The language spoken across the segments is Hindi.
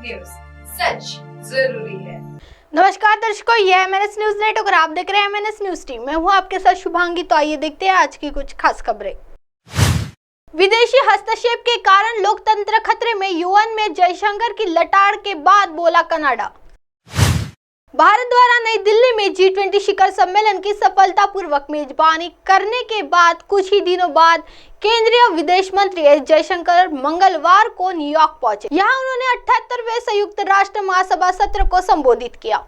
न्यूज, सच जरूरी है। नमस्कार दर्शकों, यह एमएनएस न्यूज नेटवर्क और आप देख रहे हैं एमएनएस न्यूज टीम। मैं हूं आपके साथ शुभांगी। तो आइए देखते हैं आज की कुछ खास खबरें। विदेशी हस्तक्षेप के कारण लोकतंत्र खतरे में, यूएन में जयशंकर की लताड़ के बाद बोला कनाडा। भारत द्वारा नई दिल्ली में G20 शिखर सम्मेलन की सफलतापूर्वक मेजबानी करने के बाद कुछ ही दिनों बाद केंद्रीय विदेश मंत्री एस जयशंकर मंगलवार को न्यूयॉर्क पहुंचे। यहां उन्होंने 78वें संयुक्त राष्ट्र महासभा सत्र को संबोधित किया।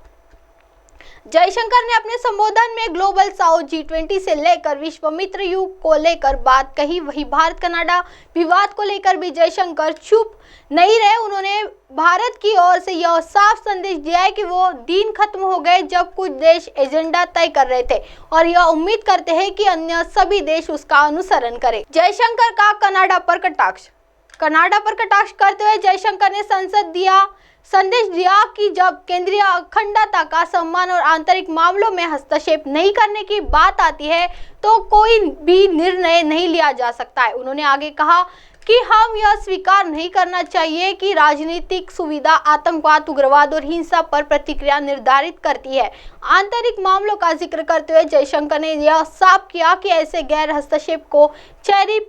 जयशंकर ने अपने संबोधन में ग्लोबल साउथ G20 से लेकर विश्वामित्र युग को लेकर बात कही। वही भारत कनाडा विवाद को लेकर भी जयशंकर चुप नहीं रहे। उन्होंने भारत की ओर से यह साफ संदेश दिया है कि वो दिन खत्म हो गए जब कुछ देश एजेंडा तय कर रहे थे और यह उम्मीद करते हैं कि अन्य सभी देश उसका अनुसरण करें। जयशंकर का कनाडा पर कटाक्ष करते हुए जयशंकर ने संदेश दिया कि जब केंद्रीय अखंडता का सम्मान और आंतरिक मामलों में हस्तक्षेप नहीं करने की बात आती है तो कोई भी निर्णय नहीं लिया जा सकता है। उन्होंने आगे कहा कि हम यह स्वीकार नहीं करना चाहिए कि राजनीतिक सुविधा आतंकवाद, उग्रवाद और हिंसा पर प्रतिक्रिया निर्धारित करती है। आंतरिक मामलों का जिक्र करते हुए जयशंकर ने यह साफ किया कि ऐसे गैर हस्तक्षेप को चेरी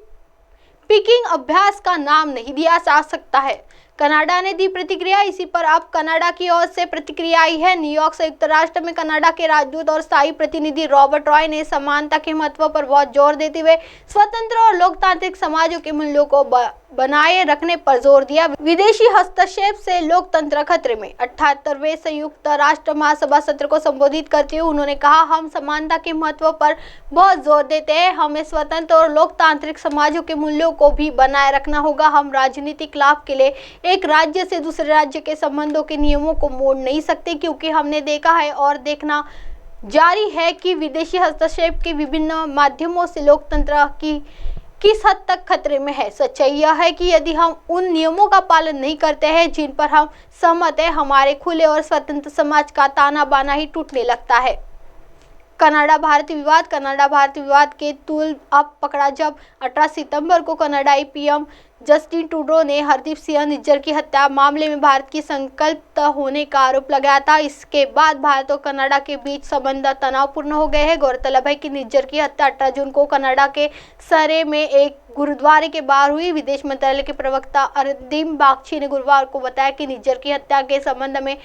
पिकिंग अभ्यास का नाम नहीं दिया जा सकता है। कनाडा ने दी प्रतिक्रिया। इसी पर अब कनाडा की ओर से प्रतिक्रिया आई है। न्यूयॉर्क संयुक्त राष्ट्र में कनाडा के राजदूत और स्थायी प्रतिनिधि रॉबर्ट रॉय ने समानता के महत्व पर बहुत जोर देते हुए स्वतंत्र और लोकतांत्रिक समाजों के मूल्यों को बनाए रखने पर जोर दिया। विदेशी हस्तक्षेप से लोकतंत्र खतरे में। 78वें संयुक्त राष्ट्र महासभा सत्र को संबोधित करते हुए उन्होंने कहा, हम समानता के महत्व पर बहुत जोर देते हैं। हमें स्वतंत्र और लोकतांत्रिक समाजों के मूल्यों को भी बनाए रखना होगा। हम राजनीतिक लाभ के लिए एक राज्य से दूसरे राज्य के संबंधों के नियमों को मोड़ नहीं सकते, क्योंकि हमने देखा है और देखना जारी है कि विदेशी हस्तक्षेप के विभिन्न माध्यमों से लोकतंत्र की किस हद तक खतरे में है। सच्चाई यह है कि यदि हम उन नियमों का पालन नहीं करते हैं जिन पर हम सहमत हैं, हमारे खुले और स्वतंत्र समाज का ताना बाना ही टूटने लगता है। कनाडा भारत विवाद के तूल अब पकड़ा जब 18 सितंबर को कनाडाई पीएम जस्टिन ट्रूडो ने हरदीप सिंह निज्जर की हत्या मामले में भारत की संकल्प होने का आरोप लगाया था। इसके बाद भारत और कनाडा के बीच संबंध तनावपूर्ण हो गए हैं। गौरतलब है कि निज्जर की हत्या 18 जून को कनाडा के सरे में एक गुरुद्वारे के बाहर हुई। विदेश मंत्रालय के प्रवक्ता अरिंदम बागची ने गुरुवार को बताया कि निज्जर की हत्या के संबंध में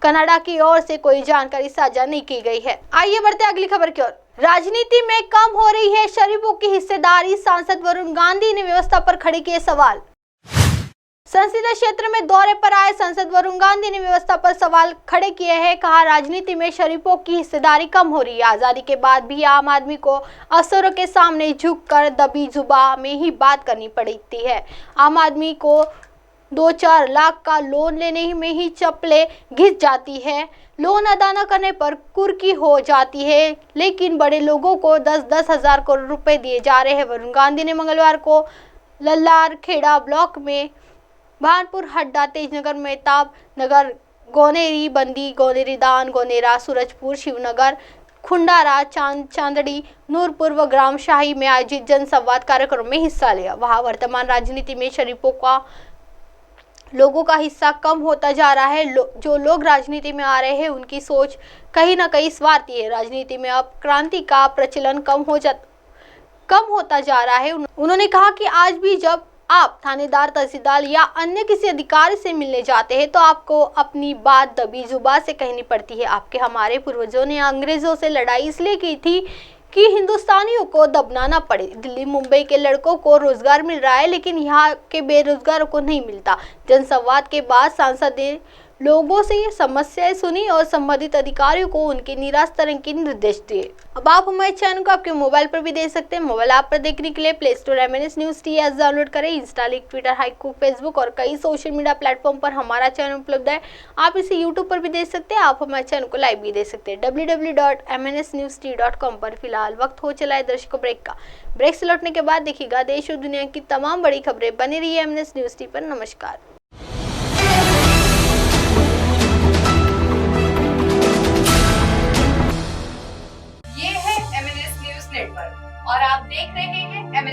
कनाडा की ओर से कोई जानकारी साझा नहीं की गई है। आइए बढ़ते अगली खबर की ओर। राजनीति में कम हो रही है शरीफों की हिस्सेदारी, सांसद वरुण गांधी ने व्यवस्था पर खड़े किए सवाल। संसदीय क्षेत्र में दौरे पर आए सांसद वरुण गांधी ने व्यवस्था पर सवाल खड़े किए हैं। कहा, राजनीति में शरीफों की हिस्सेदारी कम हो रही है। आजादी के बाद भी आम आदमी को अफसरों के सामने झुककर दबी जुबान में ही बात करनी पड़ती है। आम आदमी को 2-4 लाख का लोन लेने में ही चप्पलें घिस जाती है। लोन अदा न करने पर कुर्की हो जाती है, लेकिन बड़े लोगों को 10-10 हजार करोड़ रुपए दिए जा रहे हैं। वरुण गांधी ने मंगलवार को लल्लार खेड़ा ब्लॉक में भानपुर हड्डा, तेजनगर, मेहताब नगर, गोनेरी बंदी, गोनेरी दान, गोनेरा, सूरजपुर, शिवनगर, खुंडारा, चांदड़ी, नूरपुर व ग्राम शाही में आयोजित जनसंवाद कार्यक्रम में हिस्सा लिया। वहां वर्तमान राजनीति में शरीफों का लोगों का हिस्सा कम होता जा रहा है। जो लोग राजनीति में आ रहे हैं उनकी सोच कहीं ना कहीं स्वार्थी है। राजनीति में अब क्रांति का प्रचलन कम होता जा रहा है। उन्होंने कहा कि आज भी जब आप थानेदार, तहसीलदार या अन्य किसी अधिकारी से मिलने जाते हैं तो आपको अपनी बात दबी जुबान से कहनी पड़ती है। हमारे पूर्वजों ने अंग्रेजों से लड़ाई इसलिए की थी कि हिंदुस्तानियों को दबना न पड़े। दिल्ली, मुंबई के लड़कों को रोजगार मिल रहा है, लेकिन यहाँ के बेरोजगारों को नहीं मिलता। जनसंवाद के बाद सांसद ने लोगों से ये समस्याएं सुनी और संबंधित अधिकारियों को उनके निराकरण के निर्देश दिए। अब आप हमारे चैनल को आपके मोबाइल पर भी देख सकते हैं। मोबाइल ऐप पर देखने के लिए play store MNS news T app download करें। इंस्टा, ट्विटर, हाइकू, फेसबुक और कई सोशल मीडिया प्लेटफॉर्म पर हमारा चैनल उपलब्ध है। आप इसे यूट्यूब पर भी देख सकते हैं। आप हमारे चैनल को लाइव भी देख सकते हैं www.mnsnewst.com पर। फिलहाल वक्त हो चला है दर्शकों ब्रेक का। ब्रेक से लौटने के बाद देखिएगा देश और दुनिया की तमाम बड़ी खबरें। बने रहिए MNS न्यूज टी पर। नमस्कार। और आप देख रहे हैं MNS